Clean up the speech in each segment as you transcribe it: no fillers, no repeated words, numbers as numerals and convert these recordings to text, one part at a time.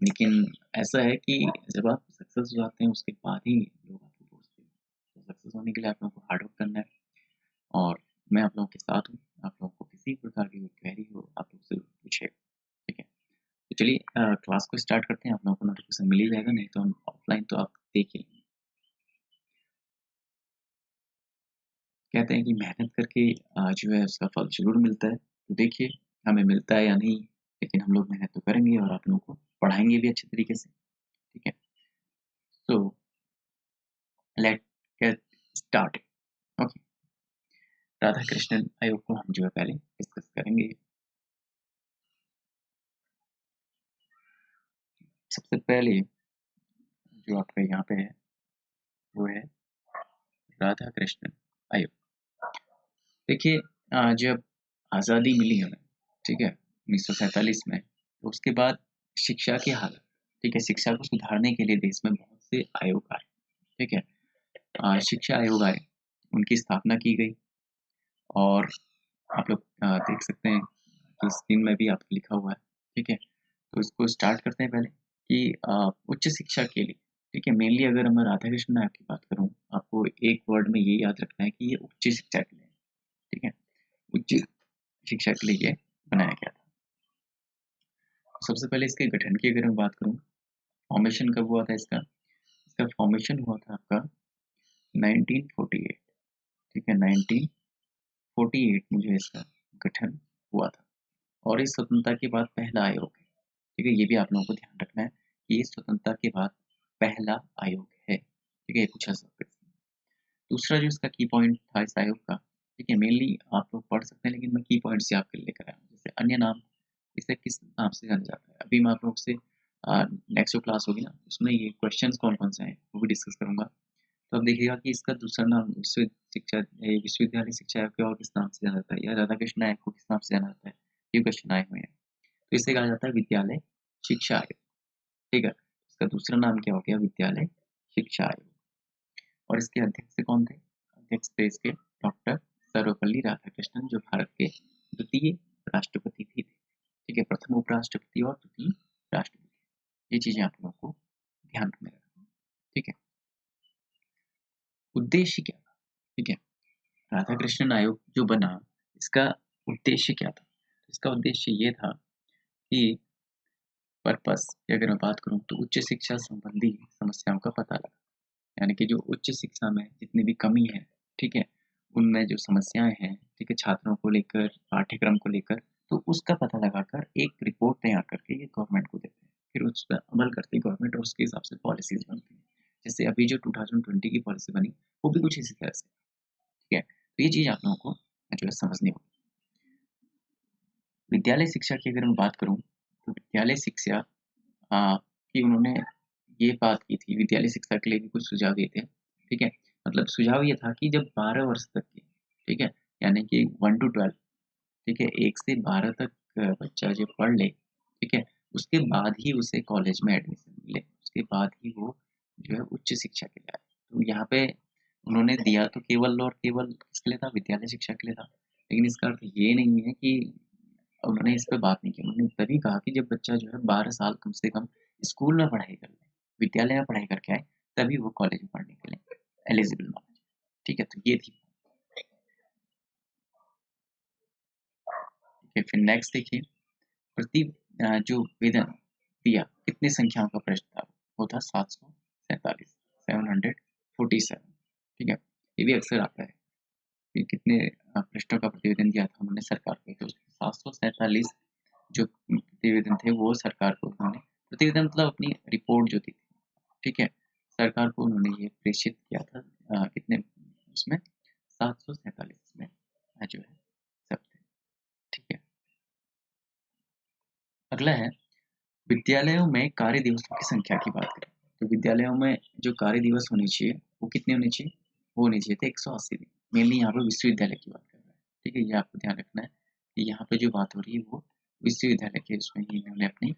लेकिन ऐसा है कि जब आप सक्सेस हो जाते हैं उसके बाद ही लोग आपको पूछते हैं। तो सक्सेस होने के लिए आप लोगों को हार्ड वर्क करना है और मैं आप लोगों के साथ हूँ। आप लोगों को किसी प्रकार की कोई क्वेरी हो आप लोग ज़रूर पूछिए, ठीक है? तो चलिए क्लास को स्टार्ट करते हैं। आप लोगों को नोटिफिकेशन मिल ही जाएगा, नहीं तो हम ऑफलाइन तो आप देख ही लेंगे। कहते हैं कि मेहनत करके जो है उसका फल ज़रूर मिलता है। तो देखिए हमें मिलता है या नहीं, लेकिन हम लोग मेहनत तो करेंगे और आप लोगों को पढ़ाएँगे भी अच्छे तरीके से, ठीक है? So let get started. Okay, Radha Krishnan आयोग को हम जो है पहले डिस्कस करेंगे। सबसे पहले जो आपका यहाँ पे है वो है राधा कृष्णन आयोग। देखिए जब आज़ादी मिली हमें, ठीक है, 1947 में, तो उसके बाद शिक्षा की हालत, ठीक है, शिक्षा को सुधारने के लिए देश में बहुत से आयोग आए, ठीक है। शिक्षा आयोग आए, उनकी स्थापना की गई और आप लोग देख सकते हैं कि स्क्रीन में भी आपको लिखा हुआ है, ठीक है। तो इसको स्टार्ट करते हैं पहले कि उच्च शिक्षा के लिए, ठीक है, मेनली अगर मैं राधा कृष्ण आयोग की बात करूँ, आपको एक वर्ड में ये याद रखना है कि ये उच्च शिक्षा के लिए है, ठीक है। उच्च शिक्षा के लिए ये बनाया गया था। सबसे पहले इसके गठन की अगर मैं बात करूँ, फॉर्मेशन कब हुआ था इसका? इसका फॉर्मेशन हुआ था आपका 1948, ठीक है, 1948 में जो है इसका गठन हुआ था और इस स्वतंत्रता के बाद पहला आयोग है, ठीक है, ये भी आप लोगों को ध्यान रखना है कि ये स्वतंत्रता के बाद पहला आयोग है, ठीक है, ये पूछा जा सकता है। दूसरा जो इसका की पॉइंट था इस आयोग का, ठीक है, मेनली आप लोग पढ़ सकते हैं लेकिन मैं की पॉइंट्स याद कर लेकर आया हूँ। जैसे अन्य नाम, इसे किस नाम से जाना जाता है? अभी मैं आप लोग से नेक्स्ट जो क्लास होगी ना उसमें ये क्वेश्चंस कौन-कौन से हैं वो भी डिस्कस करूँगा। तो अब देखिएगा कि इसका दूसरा नाम विश्वविद्यालय शिक्षा आयोग को और किस नाम से जाना जाता है या राधा कृष्ण आयोग को किस नाम से जाना जाता है? ये क्वेश्चन आए हुए हैं। तो इसे कहा जाता है विद्यालय शिक्षा आयोग, ठीक है? इसका दूसरा नाम क्या हो गया? विद्यालय शिक्षा आयोग। और इसके अध्यक्ष कौन थे? अध्यक्ष थे इसके डॉक्टर सर्वपल्ली राधाकृष्णन, जो भारत के द्वितीय राष्ट्रपति भी थे, ठीक है, प्रथम उपराष्ट्रपति और द्वितीय राष्ट्रपति। ये चीजें आप लोगों को ध्यान में रखना है, ठीक है। उद्देश्य क्या था? ठीक है, राधा कृष्णन आयोग जो बना, इसका उद्देश्य क्या था? इसका उद्देश्य ये था कि पर्पस की अगर मैं बात करूं तो उच्च शिक्षा संबंधी समस्याओं का पता लगा, यानी कि जो उच्च शिक्षा में जितनी भी कमी है, ठीक है, उनमें जो समस्याएं हैं, ठीक है, छात्रों को लेकर, पाठ्यक्रम को लेकर, तो उसका पता लगाकर एक रिपोर्ट तैयार करके ये गवर्नमेंट को देते हैं। फिर उस पर अमल करती है गवर्नमेंट और उसके हिसाब से पॉलिसीज बनती है। जैसे अभी जो 2020 की पॉलिसी बनी, वो भी कुछ इसी तरह से, ठीक है। तो ये चीज़ आप लोगों को जो है समझनी होगी। विद्यालय शिक्षा की अगर मैं बात करूँ, तो विद्यालय शिक्षा कि उन्होंने ये बात की थी, विद्यालय शिक्षा के लिए भी कुछ सुझाव दिए थे, ठीक है? मतलब सुझाव ये था कि जब 12 वर्ष तक की, ठीक है? यानी कि 1 टू 12, ठीक है? 1 से 12 तक बच्चा जब पढ़ ले, ठीक है? उसके बाद ही उसे कॉलेज में एडमिशन मिले, उसके बाद ही वो जो है उच्च शिक्षा के लिए आए। तो यहाँ पे उन्होंने दिया तो केवल और केवल किसके लिए था? विद्यालय शिक्षा के लिए था। लेकिन इसका अर्थ ये नहीं है कि उन्होंने इस पे बात नहीं की। उन्होंने तभी कहा कि जब बच्चा जो है 12 साल कम से कम स्कूल में पढ़ाई कर ले, विद्यालय में पढ़ाई करके आए, तभी वो कॉलेज में पढ़ने के लिए एलिजिबल माना जाए। ठीक है, तो ये थी। ठीक है, फिर नेक्स्ट देखिए, प्रति जो वेतन दिया, कितनी संख्याओं का प्रश्न था? वो था 747, 747, ठीक है। ये भी अक्सर आता है कि कितने पृष्ठों का प्रतिवेदन दिया था उन्होंने सरकार को, तो 747 जो प्रतिवेदन थे वो सरकार को उन्होंने, प्रतिवेदन मतलब अपनी रिपोर्ट जो थी, ठीक है, सरकार को उन्होंने ये प्रेषित किया था। कितने उसमें? 747 में जो है सब थे, ठीक है। अगला है विद्यालयों में कार्य दिवसों की संख्या की बात करें, तो विद्यालयों में जो कार्य दिवस होने चाहिए वो कितने होने चाहिए? वो होने चाहिए थे 180 दिन। मेनली यहाँ पे विश्वविद्यालय की बात कर रहे हैं, ठीक है, ये आपको ध्यान रखना है कि यहाँ पे जो बात हो रही है वो विश्वविद्यालय के उसमें ही इन्होंने अपनी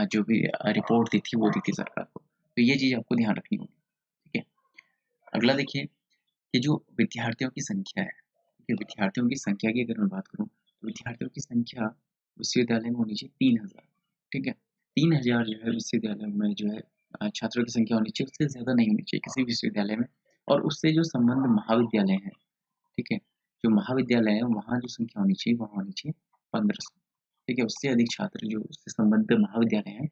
जो भी रिपोर्ट दी थी वो दी थी सरकार को, तो ये चीज़ आपको ध्यान रखनी होगी, ठीक है। अगला देखिए कि जो विद्यार्थियों की संख्या है, ठीक है, विद्यार्थियों की संख्या की अगर मैं बात करूँ, तो विद्यार्थियों की संख्या विश्वविद्यालय में होनी चाहिए 3000, ठीक है। 3000 जो है विश्वविद्यालय में जो है छात्रों की संख्या होनी चाहिए, उससे ज़्यादा नहीं होनी चाहिए किसी विश्वविद्यालय में। और उससे जो संबद्ध महाविद्यालय हैं, ठीक है? जो महाविद्यालय है वहाँ जो संख्या होनी चाहिए वहाँ होनी चाहिए 1500, ठीक है? उससे अधिक छात्र जो उससे संबद्ध महाविद्यालय हैं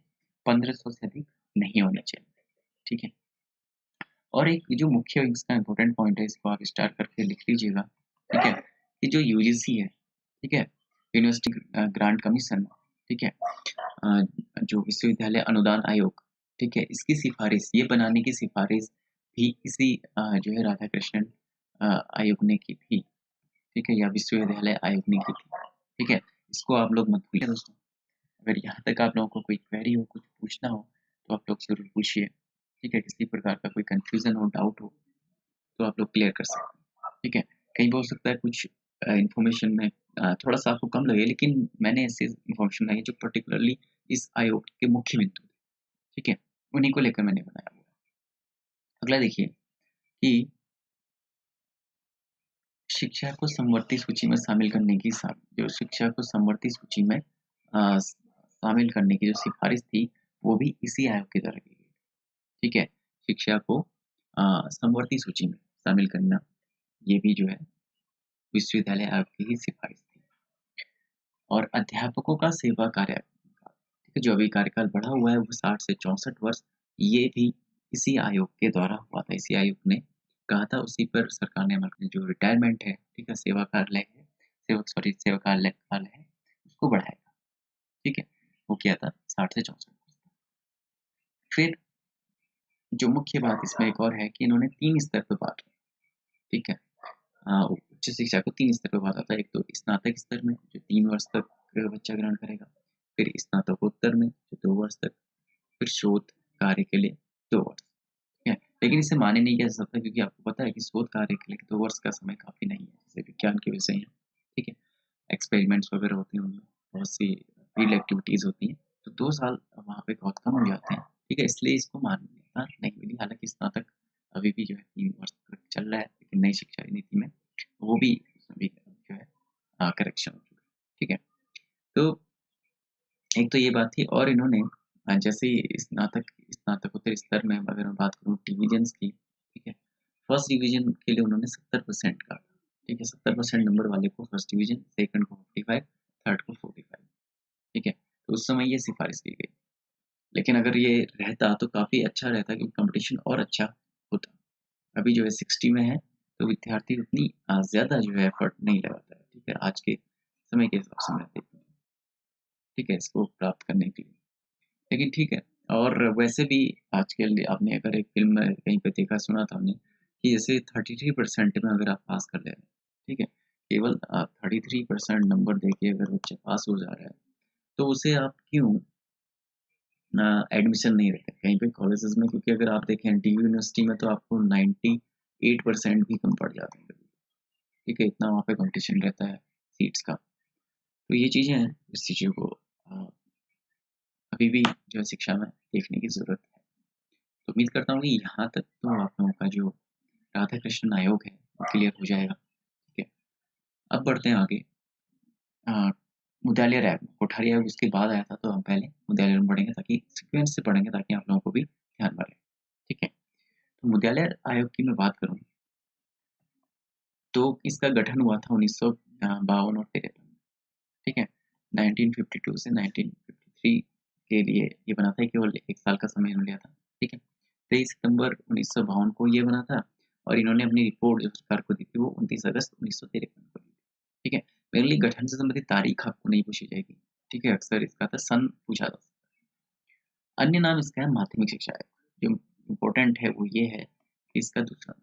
1500 से अधिक नहीं होने चाहिए, ठीक है? और एक जो मुख्य इसका इम्पोर्टेंट पॉइंट है, इसको आप स्टार करके लिख लीजिएगा, ठीक है? कि जो यूजीसी है, ठीक है? यूनिवर्सिटी ग्रांट कमीशन, ठीक है? अ, जो विश्वविद्यालय अनुदान आयोग, ठीक है? इसकी सिफारिश, ये बनाने की सिफारिश भी इसी जो है राधाकृष्णन आयोग ने की थी, ठीक है? या विश्वविद्यालय आयोग ने की थी, ठीक है? इसको आप लोग मत भूलिए दोस्तों। अगर यहाँ तक आप लोगों को कोई क्वेरी हो, कुछ पूछना हो, तो आप लोग ज़रूर पूछिए, ठीक है? किसी प्रकार का कोई कन्फ्यूज़न हो, डाउट हो, तो आप लोग क्लियर कर सकते हैं, ठीक है? कहीं पे हो सकता है कुछ इन्फॉर्मेशन में थोड़ा-सा आपको कम लगे, लेकिन मैंने ऐसे इन्फॉर्मेशन लाई है जो पर्टिकुलरली इस आयोग के मुख्य बिंदु थे, ठीक है? उन्हीं को लेकर मैंने बनाया हुआ है। अगला देखिए कि शिक्षा को समवर्ती सूची में शामिल करने की जो शिक्षा को समवर्ती सूची में शामिल करने की जो सिफारिश थी, वो भी इसी आयोग के द्वारा की गई, ठीक है? शिक्षा को समवर्ती सूची में शामिल करना, ये भी जो है विश्वविद्यालय आयोग की ही सिफारिश थी। और अध्यापकों का सेवा कार्य, ठीक है, जो अभी कार्यकाल बढ़ा हुआ है वो 60 से 64 वर्ष, ये भी इसी आयोग के द्वारा हुआ था। इसी आयोग ने कहा था, उसी पर सरकार ने अमल जो रिटायरमेंट है, ठीक है, सेवा कार्यालय है, सेवा कार्यालय है, उसको बढ़ाएगा, ठीक है? वो किया था 60 से 64 वर्ष। फिर जो मुख्य बात इसमें एक और है कि इन्होंने 3 स्तर पे बाँटा, ठीक है? उच्च शिक्षा को 3 स्तर पे बाँटा था। एक तो स्नातक स्तर में जो 3 वर्ष तक बच्चा ग्रहण करेगा, फिर स्नातकोत्तर में जो 2 वर्ष तक, फिर शोध कार्य के लिए 2 वर्ष, ठीक है? लेकिन इसे मान्य नहीं किया जा सकता क्योंकि आपको पता है कि शोध कार्य के लिए 2 वर्ष का समय काफ़ी नहीं है, जैसे विज्ञान के विषय हैं, ठीक है? एक्सपेरिमेंट्स वगैरह होते हैं उनमें, बहुत सी फील्ड एक्टिविटीज़ होती हैं, तो 2 साल वहाँ पे बहुत कम हो जाते हैं, ठीक है? इसलिए इसको मान्यता नहीं मिली। हालाँकि स्नातक अभी भी जो है 3 वर्ष तक चल रहा है, लेकिन नई शिक्षा नीति में वो भी अभी जो है करेक्शन हो चुका है, ठीक है? तो एक तो ये बात थी, और इन्होंने जैसे ही स्नातकोत्तर स्तर में अगर मैं बात करूँ डिविजन्स की, ठीक है? फर्स्ट डिवीज़न के लिए उन्होंने 70% काटा, ठीक है? 70% नंबर वाले को फर्स्ट डिवीज़न, सेकंड को 55, थर्ड को 45, ठीक है? तो उस समय ये सिफारिश की गई। लेकिन अगर ये रहता तो काफ़ी अच्छा रहता क्योंकि कॉम्पिटिशन और अच्छा होता। अभी जो है 60 में है, तो विद्यार्थी उतनी ज़्यादा जो है एफर्ट नहीं लगाता है, ठीक है? आज के समय के हिसाब से मैं देखूँ तो, ठीक है? इसको प्राप्त करने के लिए। लेकिन ठीक है, और वैसे भी आजकल आपने अगर एक फ़िल्म में कहीं पे देखा सुना था हमने कि जैसे 33% में अगर आप पास कर ले रहे हैं, ठीक है? केवल 33% नंबर देके अगर बच्चा पास हो जा रहा है, तो उसे आप क्यों एडमिशन नहीं रहता कहीं पे कॉलेजेस में, क्योंकि अगर आप देखें एनटीयू यूनिवर्सिटी में तो आपको 98% भी कम पड़ जाते हैं कभी, ठीक है? इतना वहाँ पे कॉम्पिटिशन रहता है सीट्स का। तो ये चीज़ें हैं, इस चीज़ों को अभी भी जो है शिक्षा में देखने की ज़रूरत है। तो उम्मीद करता हूँ कि यहाँ तक तो आप लोगों का जो राधा कृष्णन आयोग है वो क्लियर हो जाएगा, ठीक है? अब बढ़ते हैं आगे। अ, मुदालियार आयोग, कोठारी आयोग उसके बाद आया था, तो हम पहले मुदालियार में पढ़ेंगे ताकि सीक्वेंस से पढ़ेंगे ताकि आप लोगों को भी ध्यान में रहे, ठीक है? तो मुदालियार आयोग की मैं बात करूँ तो इसका गठन हुआ था 1952 और 53 में, ठीक है? 1952 से 1953 के लिए ये बना था, केवल 1 साल का समय इन्होंने लिया था, ठीक है? 23 सितंबर 1952 को ये बना था, और इन्होंने अपनी रिपोर्ट जो सरकार को दी थी वो 29 अगस्त 1953 को दी थी, ठीक है? मेनली गठन से संबंधित तारीख आपको नहीं पूछी जाएगी, ठीक है? अक्सर इसका था सन पूछा जा सकता है। अन्य नाम इसका है माध्यमिक शिक्षा आयोग। जो इम्पोर्टेंट है वो ये है कि इसका दूसरा,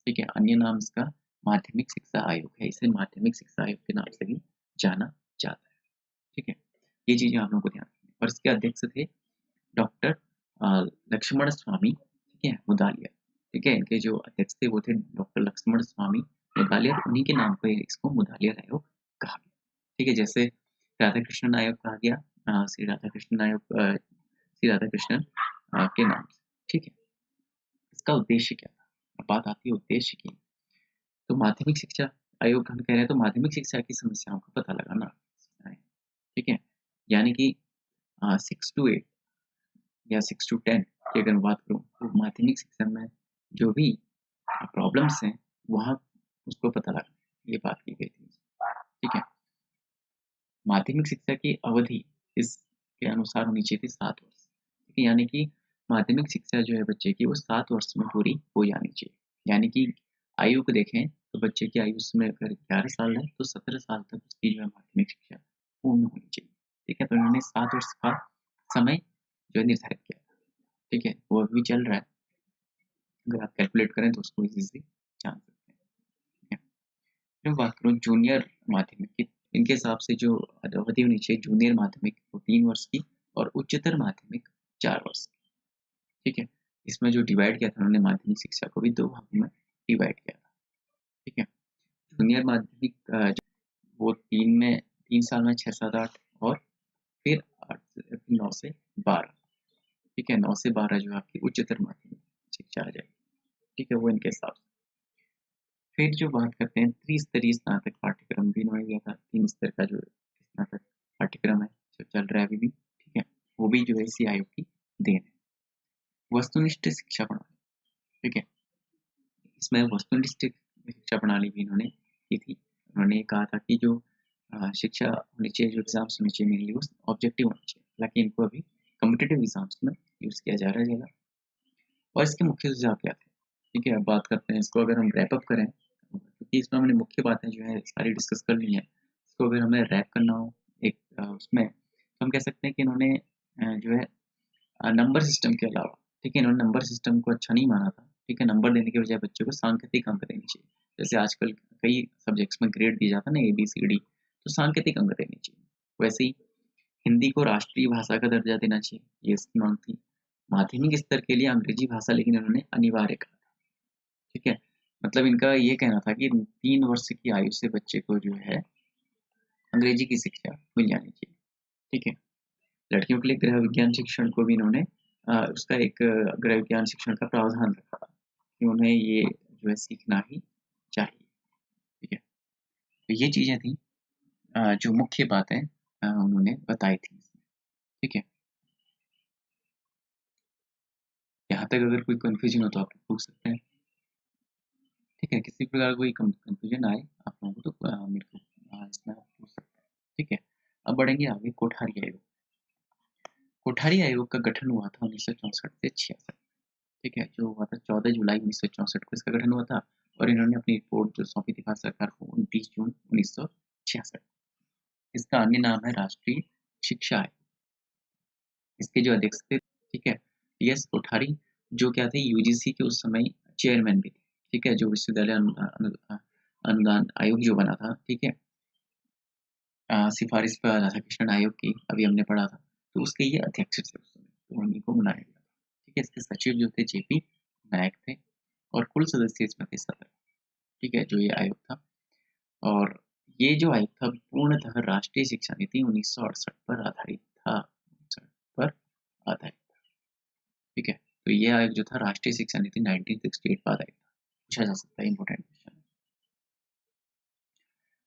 ठीक है, अन्य नाम इसका माध्यमिक शिक्षा आयोग है। इसे माध्यमिक शिक्षा आयोग के नाम से भी जाना जाता है, ठीक है? ये चीज़ें आप लोगों को ध्यान रखनी है। और इसके अध्यक्ष थे डॉक्टर लक्ष्मण स्वामी, ठीक है, मुदालियार, ठीक है? इनके जो अध्यक्ष थे वो थे डॉक्टर लक्ष्मण स्वामी मुदालियार, उन्हीं के नाम पे इसको मुदालियार आयोग कहा गया, ठीक है? जैसे राधा कृष्णन आयोग कहा गया श्री राधा कृष्णन आयोग श्री राधा कृष्णन के नाम से, ठीक है? इसका उद्देश्य क्या था? अब बात आती है उद्देश्य की। तो माध्यमिक शिक्षा आयोग हम कह रहे हैं तो माध्यमिक शिक्षा की समस्याओं का पता लगाना है, ठीक है? यानी कि 6 to 8 या 6 to 10 की अगर मैं बात करूँ, तो माध्यमिक शिक्षा में जो भी प्रॉब्लम्स हैं वहाँ उसको पता लगा, ये बात की गई थी। ठीक है, माध्यमिक शिक्षा की अवधि इसके अनुसार होनी चाहिए थी 7 वर्ष। ठीक है, यानी कि माध्यमिक शिक्षा जो है बच्चे की वो 7 वर्ष में पूरी हो जानी चाहिए। यानी कि आयु को देखें तो बच्चे की आयु उसमें अगर 11 साल है तो 17 साल तक उसकी जो है माध्यमिक शिक्षा पूर्ण होनी चाहिए। ठीक है, तो इन्होंने 7 वर्ष का समय जो है निर्धारित किया। ठीक है, वो अभी चल रहा है, अगर आप कैलकुलेट करें तो उसको इजीली जान सकते हैं। ठीक है, फिर बात करूँ जूनियर माध्यमिक की, इनके हिसाब से जो अवधि होनी चाहिए जूनियर माध्यमिक वो 3 वर्ष की और उच्चतर माध्यमिक 4 वर्ष की। ठीक है, इसमें जो डिवाइड किया था उन्होंने माध्यमिक शिक्षा को भी 2 भागों में डिवाइड किया था। ठीक है, जूनियर माध्यमिक वो 3 साल में 6, 7, 8 और फिर 9 से 12। ठीक है, 9 से 12 जो आपकी उच्चतर माध्यमिक शिक्षा आ जाएगी। ठीक है, वो इनके हिसाब से। फिर जो बात करते हैं त्रिस्तरीय स्नातक पाठ्यक्रम भी इन्होंने दिया था। 3 स्तर का जो स्नातक पाठ्यक्रम है जो चल रहा है अभी भी। ठीक है, वो भी जो है इसी आयोग की देन है। वस्तुनिष्ठ शिक्षा प्रणाली, ठीक है, इसमें वस्तुनिष्ठ शिक्षा प्रणाली भी इन्होंने की थी। उन्होंने कहा था कि जो शिक्षा होनी चाहिए, जो एग्जाम्स होने चाहिए मेनली वो ऑब्जेक्टिव होना चाहिए, हालांकि इनको अभी कम्पिटेटिव एग्जाम्स में यूज़ किया जा रहा है ज़्यादा। और इसके मुख्य सुझाव क्या थे? ठीक है, अब बात करते हैं इसको, अगर हम रैप अप करें क्योंकि इसमें हमने मुख्य बातें जो है सारी डिस्कस कर ली हैं, इसको अगर हमें रैप करना हो एक उसमें, तो हम कह सकते हैं कि इन्होंने जो है नंबर सिस्टम के अलावा, ठीक है, इन्होंने नंबर सिस्टम को अच्छा नहीं माना था। ठीक है, नंबर देने के बजाय बच्चे को सांकेतिक अंक देने चाहिए। जैसे आजकल कई सब्जेक्ट्स में ग्रेड दिया जाता है ना, ABCD, तो सांकेतिक अंक देने चाहिए। वैसे ही हिंदी को राष्ट्रीय भाषा का दर्जा देना चाहिए, ये इसकी मांग थी। माध्यमिक स्तर के लिए अंग्रेजी भाषा लेकिन इन्होंने अनिवार्य कहा था। ठीक है, मतलब इनका ये कहना था कि 3 वर्ष की आयु से बच्चे को जो है अंग्रेजी की शिक्षा मिल जानी चाहिए। ठीक है, लड़कियों के लिए गृह विज्ञान शिक्षण को भी इन्होंने उसका एक गृह विज्ञान शिक्षण का प्रावधान रखा था कि उन्हें ये जो है सीखना ही चाहिए। ठीक है, तो ये चीजें थी जो मुख्य बातें उन्होंने बताई थी। ठीक है, यहाँ तक अगर कोई कंफ्यूजन हो तो आप पूछ सकते हैं। ठीक है, किसी प्रकार कोई कंफ्यूजन आए आप लोगों को तो मेरे को इसमें आप पूछ सकते हैं। ठीक है, अब बढ़ेंगे आगे कोठारी आयोग। कोठारी आयोग का गठन हुआ था 1964 से 66। ठीक है, जो हुआ था 14 जुलाई 1964 को इसका गठन हुआ था और इन्होंने अपनी रिपोर्ट जो सौंपी थी भारत सरकार को 29 जून 1966। इसका अन्य नाम है राष्ट्रीय शिक्षा आयोग। इसके जो अध्यक्ष थे, ठीक है, TS कोठारी, जो क्या थे UGC के उस समय चेयरमैन भी थे। ठीक है, जो विश्वविद्यालय अनुदान आयोग जो बना था, ठीक है, सिफारिश पर राधा कृष्णन आयोग की अभी हमने पढ़ा था, तो उसके ये अध्यक्ष थे उस समय, तो उन्हीं को बनाया गया था। ठीक है, इसके सचिव जो थे JP नायक थे और कुल सदस्य इसमें थे 17। ठीक है, जो ये आयोग था, और ये जो आयोग था पूर्णतः राष्ट्रीय शिक्षा नीति 1968 पर आधारित था, 1968 पर आधारित था। ठीक है, तो ये आयोग जो था राष्ट्रीय शिक्षा नीति 1968 पर आधारित था। पूछा जा सकता है, इंपॉर्टेंट क्वेश्चन।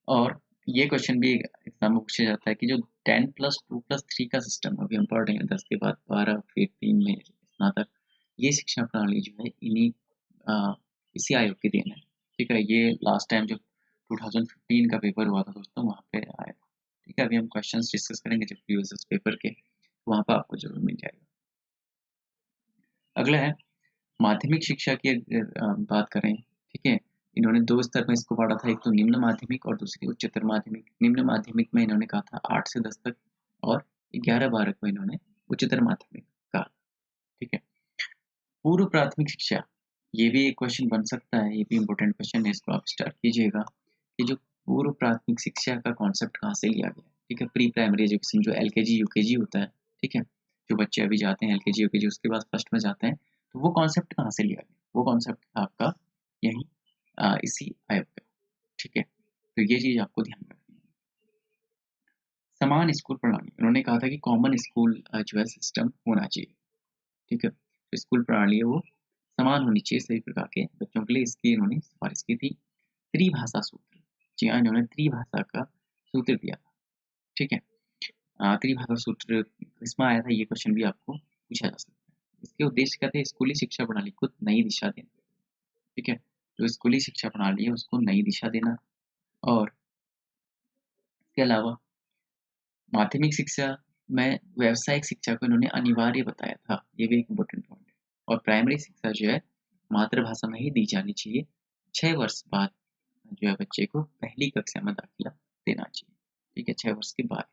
और ये क्वेश्चन भी एग्जाम में पूछा जाता है कि जो 10+2+3 का सिस्टम अभी हम पढ़ रहे हैं, 10 के बाद 12 फिर 3 में स्नातक, ये शिक्षा प्रणाली जो है इसी आयोग की देन है। ठीक है, ये लास्ट टाइम जो 2015 का पेपर हुआ था दोस्तों, वहाँ पे आया था। ठीक है, अभी हम क्वेश्चंस डिस्कस करेंगे जब प्रीवियस पेपर के, वहाँ पर आपको जरूर मिल जाएगा। अगला है माध्यमिक शिक्षा की बात करें। ठीक है, इन्होंने 2 स्तर में इसको बांटा था, एक तो निम्न माध्यमिक और दूसरी उच्चतर माध्यमिक। निम्न माध्यमिक में इन्होंने कहा था 8 से 10 तक और 11-12 को इन्होंने उच्चतर माध्यमिक कहा। ठीक है, पूर्व प्राथमिक शिक्षा, ये भी एक क्वेश्चन बन सकता है, ये भी इम्पोर्टेंट क्वेश्चन है, इसको आप स्टार्ट कीजिएगा कि जो पूर्व प्राथमिक शिक्षा का कॉन्सेप्ट कहाँ से लिया गया। ठीक है, प्री प्राइमरी एजुकेशन जो LKG UKG होता है, ठीक है, जो बच्चे अभी जाते हैं LKG UKG उसके बाद फर्स्ट में जाते हैं, तो वो कॉन्सेप्ट कहाँ से लिया गया, वो कॉन्सेप्ट आपका यही इसी आयोग का। ठीक है, तो ये चीज आपको ध्यान रखनी है। समान स्कूल प्रणाली, उन्होंने कहा था कि कॉमन स्कूल जो है सिस्टम होना चाहिए। ठीक है, तो स्कूल प्रणाली है वो समान होनी चाहिए सभी प्रकार के बच्चों के लिए, इसकी इन्होंने सिफारिश की थी। त्रिभाषा सूत्र, जी हाँ, इन्होंने त्रिभाषा का सूत्र दिया था। ठीक है, आखिरी भाषा सूत्र किसमें आया था, ये क्वेश्चन भी आपको पूछा जा सकता है। इसके उद्देश्य क्या थे, स्कूली शिक्षा प्रणाली को नई दिशा देना। ठीक है, जो स्कूली शिक्षा प्रणाली है उसको नई दिशा देना, और इसके अलावा माध्यमिक शिक्षा में व्यावसायिक शिक्षा को इन्होंने अनिवार्य बताया था, ये भी एक इम्पोर्टेंट पॉइंट है। और प्राइमरी शिक्षा जो है मातृभाषा में ही दी जानी चाहिए। 6 वर्ष बाद जो है बच्चे को पहली कक्षा में दाखिला देना चाहिए। ठीक है, 6 वर्ष के बाद।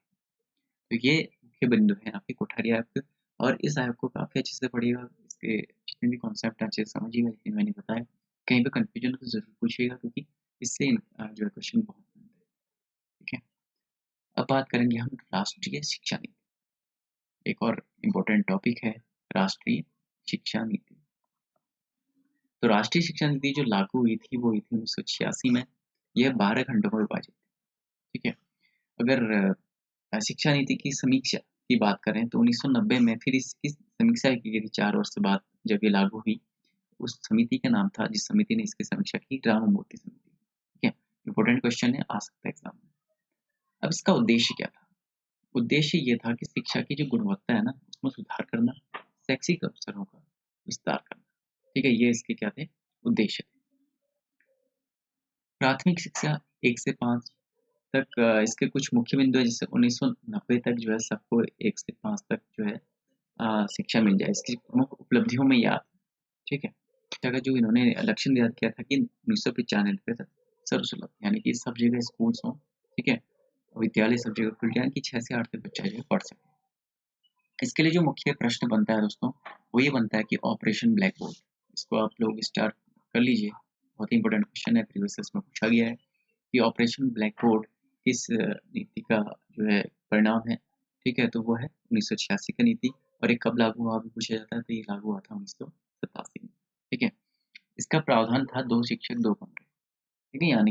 तो ये मुख्य बिंदु है आपके कोठारी आयोग के, और इस आयोग को काफ़ी अच्छे से पढ़िएगा, इसके जितने भी कॉन्सेप्ट हैं अच्छे से समझिएगा, जितने मैंने बताया। कहीं पे कन्फ्यूजन हो तो ज़रूर पूछिएगा, क्योंकि इससे जो है क्वेश्चन बहुत बनते हैं। ठीक है, अब बात करेंगे हम राष्ट्रीय शिक्षा नीति। एक और इम्पोर्टेंट टॉपिक है राष्ट्रीय शिक्षा नीति। तो राष्ट्रीय शिक्षा नीति जो लागू हुई थी वो हुई थी 1986 में। यह 12 खंडों में विभाजित थी। ठीक है, अगर शिक्षा नीति की समीक्षा की बात करें तो 1990 में फिर इसकी समीक्षा की गई थी 4 वर्ष बाद जब ये लागू हुई। उस समिति का नाम था, जिस समिति ने इसकी समीक्षा की, राममूर्ति समिति। ठीक है, इंपॉर्टेंट क्वेश्चन है, आ सकता है एग्जाम में। अब इसका उद्देश्य क्या था? उद्देश्य ये था कि शिक्षा की जो गुणवत्ता है ना उसमें सुधार करना, शैक्षिक अवसरों का विस्तार करना। ठीक है, ये इसके क्या थे, उद्देश्य थे। प्राथमिक शिक्षा 1 से 5 तक इसके कुछ मुख्य बिंदु है, जैसे 1990 तक जो है सबको 1 से 5 तक जो है शिक्षा मिल जाए, इसकी प्रमुख उपलब्धियों में याद। ठीक है, शिक्षा का जो इन्होंने लक्ष्य निर्धारित किया था कि 1995 तक सर्वसुलभ, यानी कि सब जगह स्कूल्स हों। ठीक है, विद्यालय सब जगह खुल जाए कि 6 से 8 तक बच्चा जो है पढ़ सके। इसके लिए जो मुख्य प्रश्न बनता है दोस्तों, वो ये बनता है कि ऑपरेशन ब्लैक बोर्ड, इसको आप लोग स्टार्ट कर लीजिए। बहुत ही इंपॉर्टेंट क्वेश्चन है, प्रीवियस में पूछा गया है कि ऑपरेशन ब्लैक बोर्ड किस नीति का जो है परिणाम है। ठीक है, तो वो है 1986 का नीति। और ये कब लागू हुआ भी पूछा जाता है, तो ये लागू हुआ था 1987 में। ठीक है, इसका प्रावधान था 2 शिक्षक 2 कमरे। ठीक है, यानी